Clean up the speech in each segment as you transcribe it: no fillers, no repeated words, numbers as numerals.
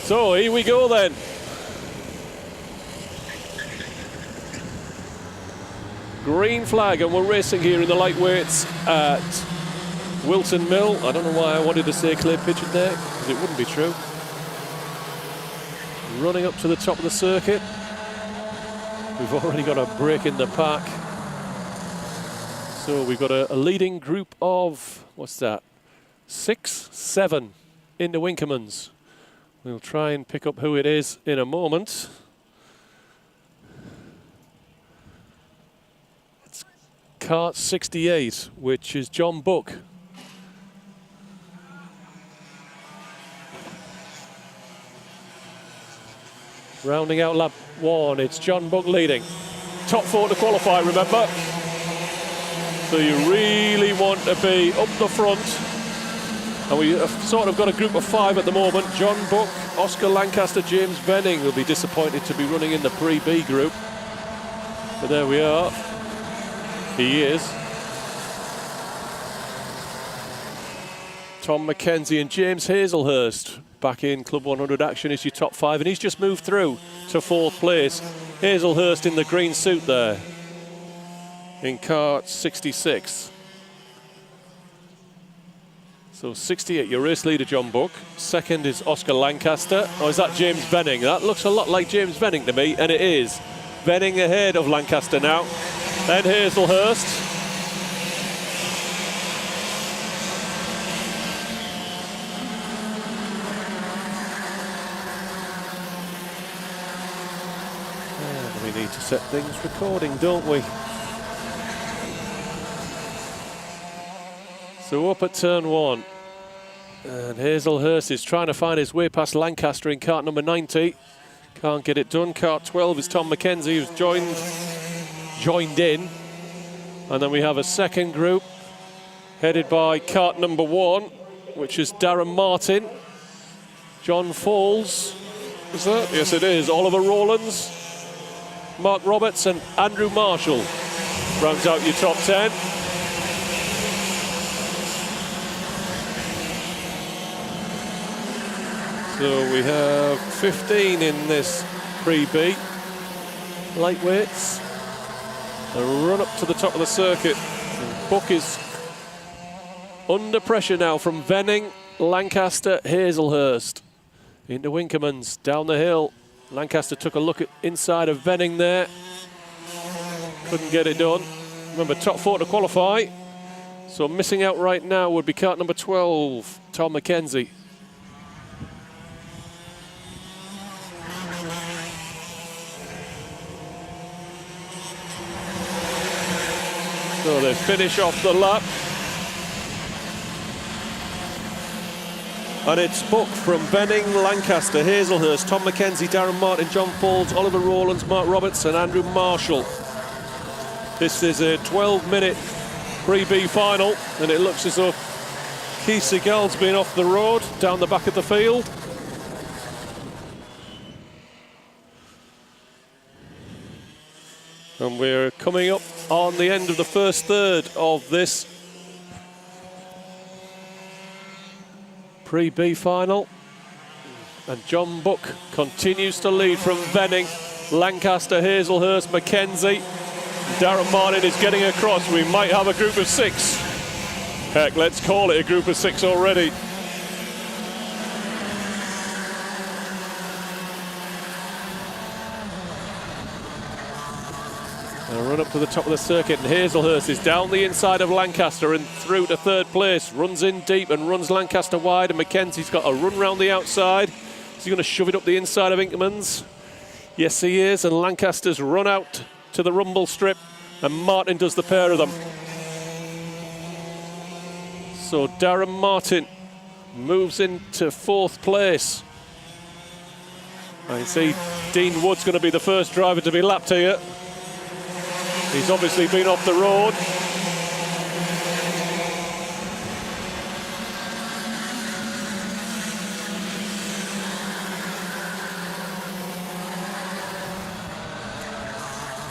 So here we go then. Green flag, and we're racing here in the lightweights at Whilton Mill. I don't know why I wanted to say Clay Pigeon there, because it wouldn't be true. Running up to the top of the circuit. We've already got a break in the pack. So we've got a leading group of, what's that? 6, 7 in the Winkermans. We'll try and pick up who it is in a moment. It's cart 68, which is John Buck. Rounding out lap 1, it's John Buck leading. Top 4 to qualify, remember. So you really want to be up the front. And we have sort of got a group of 5 at the moment. John Buck, Oscar Lancaster, James Venning will be disappointed to be running in the pre-B group. But there we are. He is. Tom McKenzie and James Hazelhurst back in Club 100 action is your top 5, and he's just moved through to 4th place. Hazelhurst in the green suit there in cart 66. So 68, your race leader, John Buck. 2nd is Oscar Lancaster. Oh, is that James Venning? That looks a lot like James Venning to me, and it is. Venning ahead of Lancaster now. Then Hazelhurst. And we need to set things recording, don't we? So up at turn 1, and Hazelhurst is trying to find his way past Lancaster in cart number 90. Can't get it done. Cart 12 is Tom McKenzie, who's joined in. And then we have a second group headed by cart number 1, which is Darren Martin, John Falls. Is that? Yes, it is. Oliver Rowlands, Mark Roberts, and Andrew Marshall rounds out your top 10. So we have 15 in this pre-B lightweights. A run up to the top of the circuit. And Buck is under pressure now from Venning, Lancaster, Hazelhurst. Into Winkermans, down the hill. Lancaster took a look at inside of Venning there. Couldn't get it done. Remember, top 4 to qualify. So missing out right now would be cart number 12, Tom McKenzie. So they finish off the lap. And it's Buck from Venning, Lancaster, Hazelhurst, Tom McKenzie, Darren Martin, John Falls, Oliver Rowlands, Mark Roberts and Andrew Marshall. This is a 12-minute pre-B final, and it looks as though Keith Seagal's been off the road down the back of the field. And we're coming up on the end of the first third of this pre-B final. And John Buck continues to lead from Venning, Lancaster, Hazelhurst, McKenzie. Darren Martin is getting across. We might have a group of 6. Heck, let's call it a group of 6 already. A run up to the top of the circuit, and Hazelhurst is down the inside of Lancaster and through to 3rd place. Runs in deep and runs Lancaster wide, and McKenzie's got a run round the outside. Is he going to shove it up the inside of Inkermans? Yes, he is, and Lancaster's run out to the rumble strip, and Martin does the pair of them. So Darren Martin moves into 4th place. I see Dean Wood's going to be the first driver to be lapped here. He's obviously been off the road.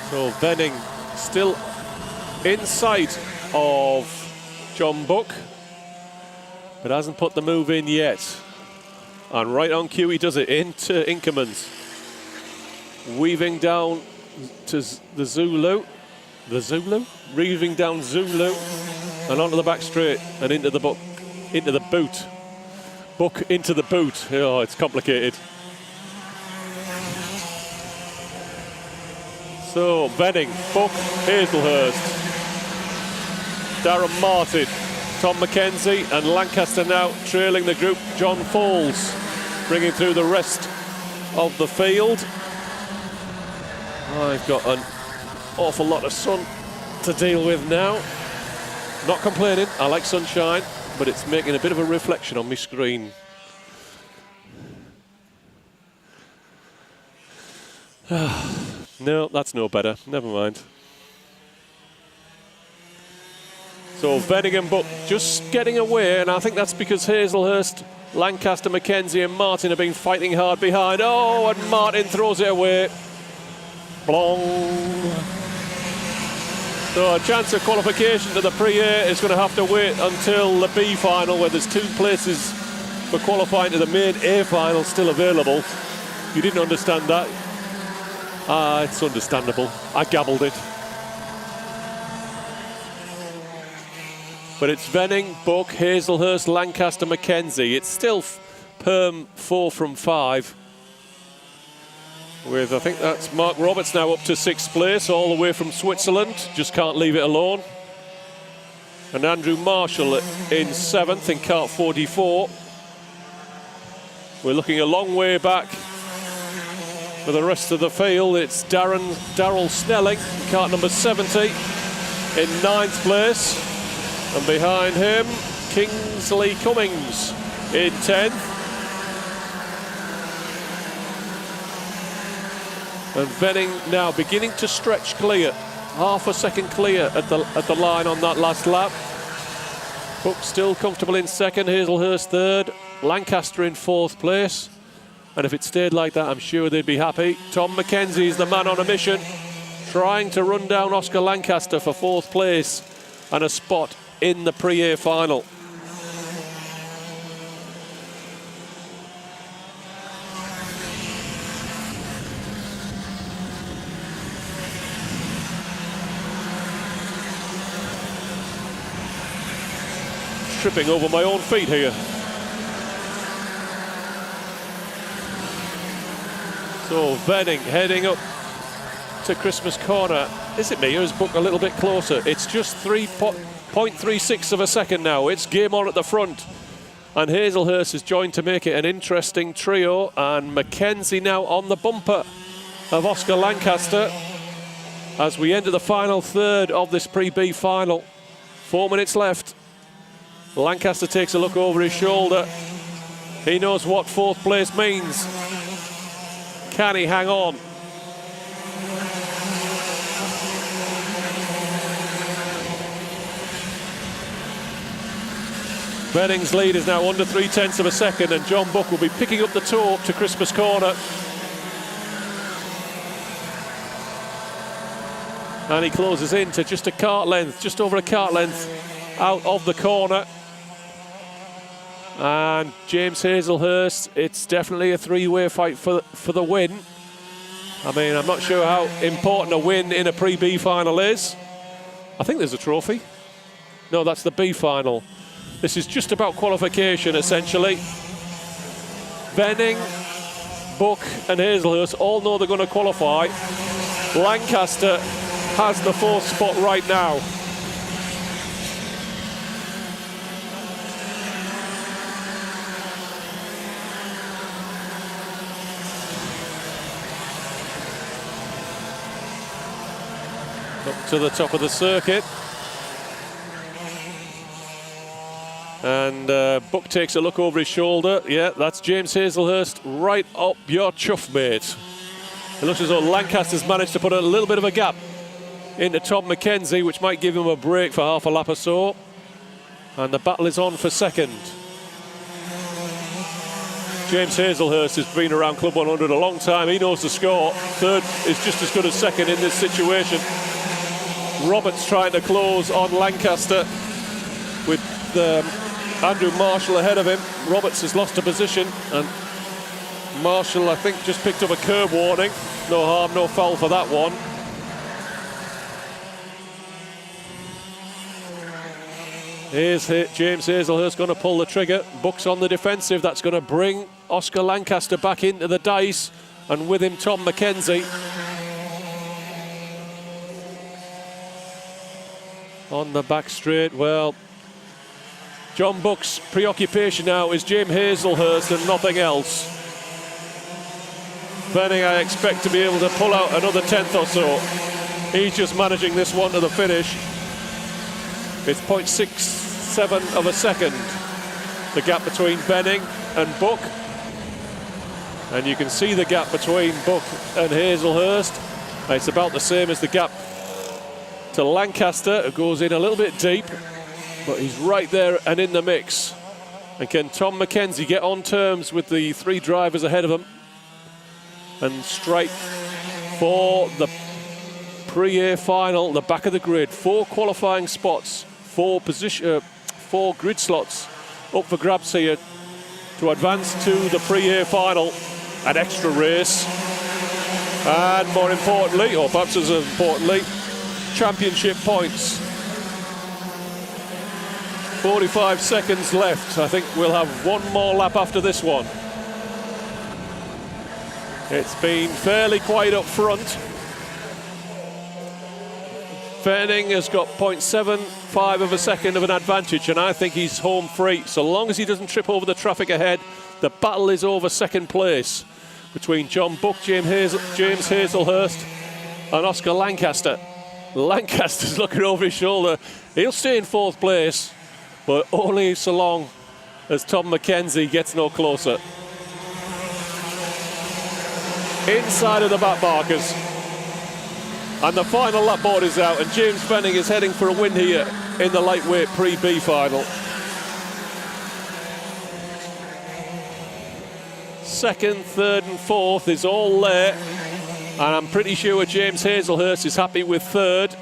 So Venning still in sight of John Buck, but hasn't put the move in yet. And right on cue, he does it into Inkermans. Weaving down to the Zulu. The Zulu? Weaving down Zulu. And onto the back straight and into the book. Into the boot. Book into the boot. Oh, it's complicated. So, Venning, Buck, Hazelhurst, Darren Martin, Tom McKenzie and Lancaster now trailing the group. John Falls bringing through the rest of the field. I've got an awful lot of sun to deal with now. Not complaining, I like sunshine, but it's making a bit of a reflection on my screen. No, that's no better. Never mind. So Venning and Buck just getting away, and I think that's because Hazelhurst, Lancaster, McKenzie and Martin have been fighting hard behind. Oh, and Martin throws it away. Blong. So a chance of qualification to the Pre-A is going to have to wait until the B final, where there's 2 places for qualifying to the main A final still available. If you didn't understand that, it's understandable. I gabbled it. But it's Venning, Buck, Hazelhurst, Lancaster, McKenzie. It's still Perm 4 from 5. With, I think that's Mark Roberts now up to 6th place, all the way from Switzerland. Just can't leave it alone. And Andrew Marshall in 7th in kart 44. We're looking a long way back. For the rest of the field, it's Darryl Snelling, kart number 70, in 9th place. And behind him, Kingsley Cummings in 10th. And Venning now beginning to stretch clear. Half a second clear at the line on that last lap. Buck still comfortable in 2nd, Hazelhurst 3rd, Lancaster in 4th place. And if it stayed like that, I'm sure they'd be happy. Tom McKenzie is the man on a mission, trying to run down Oscar Lancaster for 4th place and a spot in the Pre-A final. Tripping over my own feet here. So Venning heading up to Christmas Corner. Is it me or is Buck a little bit closer? It's just 3.36 of a second now. It's game on at the front. And Hazelhurst is joined to make it an interesting trio. And McKenzie now on the bumper of Oscar Lancaster as we enter the final third of this Pre-B final. 4 minutes left. Lancaster takes a look over his shoulder. He knows what 4th place means. Can he hang on? Venning's lead is now under 0.3 of a second, and John Buck will be picking up the tow up to Christmas Corner. And he closes in to just a kart length, just over a kart length out of the corner. And James Hazelhurst, it's definitely a 3-way fight for the win. I mean, I'm not sure how important a win in a Pre-B final is. I think there's a trophy. No, that's the B final. This is just about qualification, essentially. Venning, Buck and Hazelhurst all know they're going to qualify. Lancaster has the 4th spot right now. Up to the top of the circuit. And Buck takes a look over his shoulder. Yeah, that's James Hazelhurst right up your chuff, mate. It looks as though Lancaster's managed to put a little bit of a gap into Tom McKenzie, which might give him a break for half a lap or so. And the battle is on for 2nd. James Hazelhurst has been around Club 100 a long time. He knows the score. 3rd is just as good as 2nd in this situation. Roberts trying to close on Lancaster with Andrew Marshall ahead of him. Roberts has lost a position, and Marshall, I think, just picked up a curb warning. No harm, no foul for that one. Here's James Hazelhurst going to pull the trigger. Buck's on the defensive. That's going to bring Oscar Lancaster back into the dice. And with him, Tom McKenzie. On the back straight, well, John Buck's preoccupation now is James Hazelhurst and nothing else. Benning, I expect to be able to pull out another 10th or so. He's just managing this one to the finish. It's 0.67 of a second, the gap between Benning and Buck. And you can see the gap between Buck and Hazelhurst. It's about the same as the gap to Lancaster, who goes in a little bit deep, but he's right there and in the mix. And can Tom McKenzie get on terms with the 3 drivers ahead of him and strike for the pre-A final, the back of the grid? 4 qualifying spots, 4 grid slots up for grabs here to advance to the pre-A final. An extra race, and more importantly, or perhaps as importantly, championship points. 45 seconds left. I think we'll have one more lap after this one. It's been fairly quiet up front. Benning has got 0.75 of a second of an advantage, and I think he's home free. So long as he doesn't trip over the traffic ahead, the battle is over second place between John Buck, James Hazelhurst and Oscar Lancaster. Lancaster's looking over his shoulder. He'll stay in 4th place, but only so long as Tom McKenzie gets no closer. Inside of the back markers. And the final lap board is out, and James Benning is heading for a win here in the lightweight pre-B final. 2nd, 3rd and 4th is all there, and I'm pretty sure James Hazelhurst is happy with 3rd.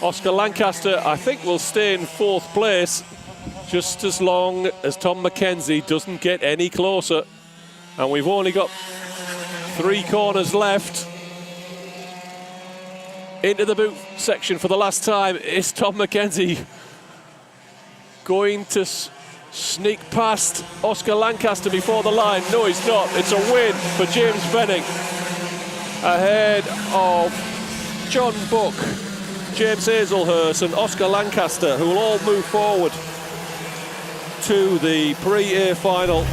Oscar Lancaster, I think, will stay in 4th place just as long as Tom McKenzie doesn't get any closer. And we've only got 3 corners left. Into the boot section for the last time. Is Tom McKenzie going to sneak past Oscar Lancaster before the line? No, he's not. It's a win for James Benning, ahead of John Buck, James Hazelhurst and Oscar Lancaster, who will all move forward to the pre-A final.